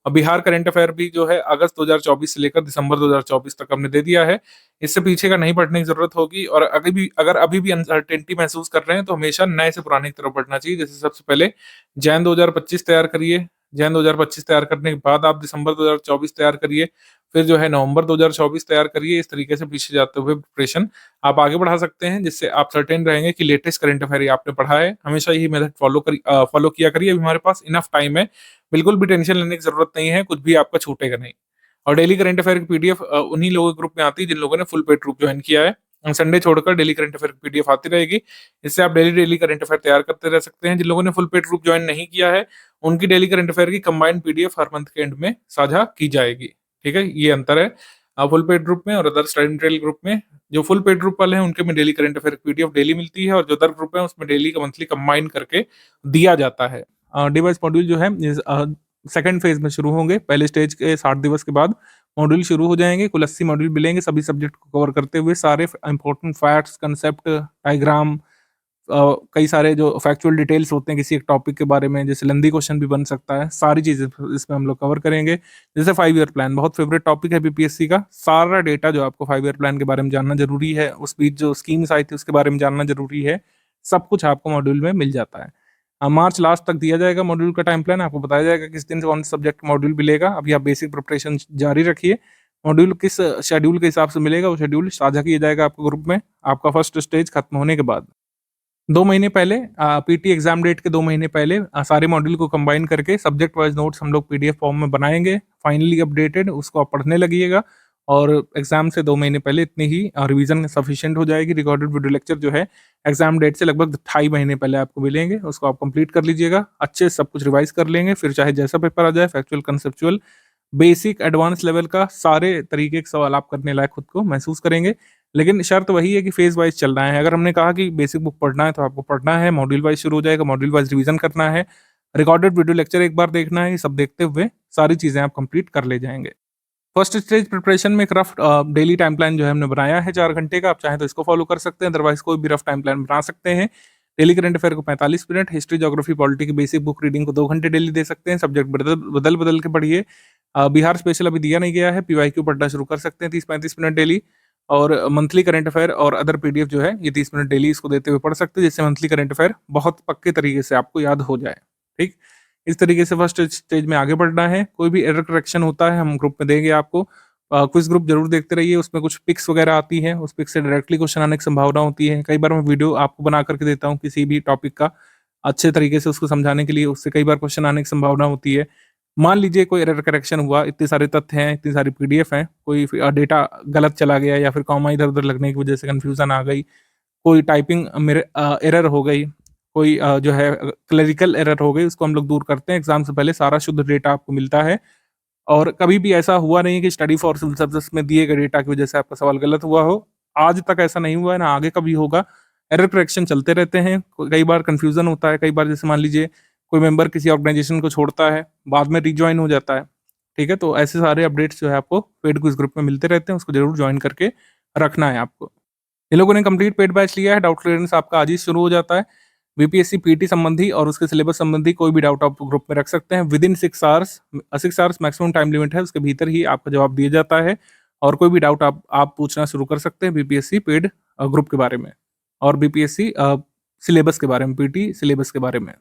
और बिहार करंट अफेयर भी जो है अगस्त 2024 से लेकर दिसंबर 2024 तक हमने दे दिया है। इससे पीछे का नहीं पढ़ने की जरूरत होगी। और अभी भी अनसर्टेनिटी महसूस कर रहे हैं तो हमेशा नए से पुराने की तरफ बढ़ना चाहिए। जैसे सबसे पहले जैन 2025 तैयार करिए, जैन 2025 तैयार करने के बाद आप दिसंबर 2024 तैयार करिए, फिर जो है नवंबर 2024 तैयार करिए। इस तरीके से पीछे जाते हुए प्रिपरेशन आप आगे बढ़ा सकते हैं, जिससे आप सर्टेन रहेंगे कि लेटेस्ट करंट अफेयर ही आपने पढ़ा है। हमेशा यही मेथड फॉलो किया करिए। अभी हमारे पास इनफ टाइम है, बिल्कुल भी टेंशन लेने की जरूरत नहीं है, कुछ भी आपका छूटेगा नहीं। और डेली करंट अफेयर की पीडीएफ उन्हीं लोगों के ग्रुप में आती है जिन लोगों ने फुल पेड ग्रुप ज्वाइन किया है। संडे छोड़कर डेली करंट अफेयर की पीडीएफ आती रहेगी, इससे आप डेली करंट अफेयर तैयार करते रह सकते हैं। जिन लोगों ने फुल पेड ग्रुप ज्वाइन नहीं किया है उनकी डेली करंट अफेयर की कंबाइंड पीडीएफ हर मंथ के एंड में साझा की जाएगी। ठीक है, ये अंतर है फुल पेड ग्रुप में और अदर स्टडी मटेरियल ग्रुप में। जो फुल पेड ग्रुप वाले हैं उनके में डेली करंट अफेयर की पीडीएफ डेली मिलती है, और जो अदर ग्रुप है उसमें डेली का मंथली कंबाइन करके दिया जाता है। डिवाइस मॉड्यूल जो है सेकंड फेज में शुरू होंगे। पहले स्टेज के 60 दिवस के बाद मॉड्यूल शुरू हो जाएंगे। कुल 80 मॉड्यूल मिलेंगे, सभी सब्जेक्ट को कवर करते हुए सारे इंपॉर्टेंट फैक्ट्स, कंसेप्ट, डायग्राम, कई सारे जो फैक्चुअल डिटेल्स होते हैं किसी एक टॉपिक के बारे में, जैसे लेंदी क्वेश्चन भी बन सकता है, सारी चीजें इसमें हम लोग कवर करेंगे। जैसे 5 ईयर प्लान बहुत फेवरेट टॉपिक है बीपीएससी का, सारा डेटा जो आपको 5 ईयर प्लान के बारे में जानना जरूरी है, उस बीच जो स्कीम्स आई थी उसके बारे में जानना जरूरी है, सब कुछ आपको मॉड्यूल में मिल जाता है। मार्च लास्ट तक दिया जाएगा मॉड्यूल का टाइम प्लान, आपको बताया जाएगा किस दिन कौन सा सब्जेक्ट मॉड्यूल मिलेगा। अभी आप बेसिक प्रिपरेशन जारी रखिए, मॉड्यूल किस शेड्यूल के हिसाब से मिलेगा वो शेड्यूल साझा किया जाएगा आपको ग्रुप में आपका फर्स्ट स्टेज खत्म होने के बाद। 2 महीने पहले पीटी एग्जाम डेट के 2 महीने पहले सारे मॉड्यूल को कंबाइन करके सब्जेक्ट वाइज नोट्स हम लोग पीडीएफ फॉर्म में बनाएंगे, फाइनली अपडेटेड, उसको आप पढ़ने लगिएगा। और एग्जाम से 2 महीने पहले इतनी ही रिवीजन सफिशिएंट हो जाएगी। रिकॉर्डेड वीडियो लेक्चर जो है एग्जाम डेट से लगभग 2.5 महीने पहले आपको मिलेंगे, उसको आप कंप्लीट कर लीजिएगा, अच्छे से सब कुछ रिवाइज कर लेंगे, फिर चाहे जैसा पेपर आ जाए, factual conceptual basic advance level का सारे तरीके के सवाल आप करने लायक खुद को महसूस करेंगे। लेकिन शर्त वही है कि फेज वाइज चलना है। अगर हमने कहा कि बेसिक बुक पढ़ना है तो आपको पढ़ना है, मॉड्यूल वाइज शुरू हो जाएगा, मॉड्यूल वाइज रिवीजन करना है, रिकॉर्डेड वीडियो लेक्चर एक बार देखना है, ये सब देखते हुए सारी चीजें आप कंप्लीट कर ले जाएंगे। फर्स्ट स्टेज प्रिपरेशन में एक रफ डेली टाइम प्लान जो है हमने बनाया है 4 घंटे का, आप चाहें तो इसको फॉलो कर सकते हैं, अदरवाइज कोई भी रफ टाइम प्लान बना सकते हैं। डेली करंट अफेयर को 45 मिनट, हिस्ट्री, ज्योग्राफी, पॉलिटी की बेसिक बुक रीडिंग को 2 घंटे डेली दे सकते हैं, सब्जेक्ट बदल बदल के पढ़िए। बिहार स्पेशल अभी दिया नहीं गया है, पीवाईक्यू पढ़ना शुरू कर सकते हैं 30-35 मिनट डेली, और मंथली करंट अफेयर और अदर पीडीएफ जो है ये 30 मिनट डेली इसको देते हुए पढ़ सकते हैं, जिससे मंथली करंट अफेयर बहुत पक्के तरीके से आपको याद हो जाए। ठीक, इस तरीके से फर्स्ट स्टेज में आगे बढ़ना है। कोई भी एरर करेक्शन होता है हम ग्रुप में देंगे आपको। क्विज ग्रुप जरूर देखते रहिए, उसमें कुछ पिक्स वगैरह आती हैं, उस पिक से डायरेक्टली क्वेश्चन आने की संभावना होती है। कई बार मैं वीडियो आपको बना करके देता हूँ किसी भी टॉपिक का, अच्छे तरीके से उसको समझाने के लिए, उससे कई बार क्वेश्चन आने की संभावना होती है। मान लीजिए कोई एरर करेक्शन हुआ, इतने सारे तथ्य हैं, इतनी सारी पीडीएफ हैं, कोई डेटा गलत चला गया या फिर कॉमा इधर उधर लगने की वजह से कंफ्यूजन आ गई, कोई टाइपिंग मेरे एरर हो गई, कोई जो है क्लरिकल एरर हो गई, उसको हम लोग दूर करते हैं। एग्जाम से पहले सारा शुद्ध डेटा आपको मिलता है, और कभी भी ऐसा हुआ नहीं कि स्टडी फॉर सिविल सर्विसेज में दिए गए डेटा की वजह से आपका सवाल गलत हुआ हो। आज तक ऐसा नहीं हुआ है, ना आगे कभी होगा। एरर करेक्शन चलते रहते हैं, कई बार कंफ्यूजन होता है, कई बार जैसे मान लीजिए कोई मेंबर किसी ऑर्गेनाइजेशन को छोड़ता है, बाद में रिज्वाइन हो जाता है। ठीक है, तो ऐसे सारे अपडेट्स जो है आपको पेड क्विज ग्रुप में मिलते रहते हैं, उसको जरूर ज्वाइन करके रखना है आपको। ये लोगों ने कंप्लीट पेड बैच लिया है, डाउट क्लियरेंस आपका आज ही शुरू हो जाता है। बीपीएससी पीटी संबंधी और उसके सिलेबस संबंधी कोई भी डाउट आप ग्रुप में रख सकते हैं। With in 6 hours maximum time limit है, उसके भीतर ही आपका जवाब दिया जाता है, और कोई भी डाउट आप पूछना शुरू कर सकते हैं बीपीएससी पेड ग्रुप के बारे में और बीपीएससी सिलेबस के बारे में, पीटी सिलेबस के बारे में।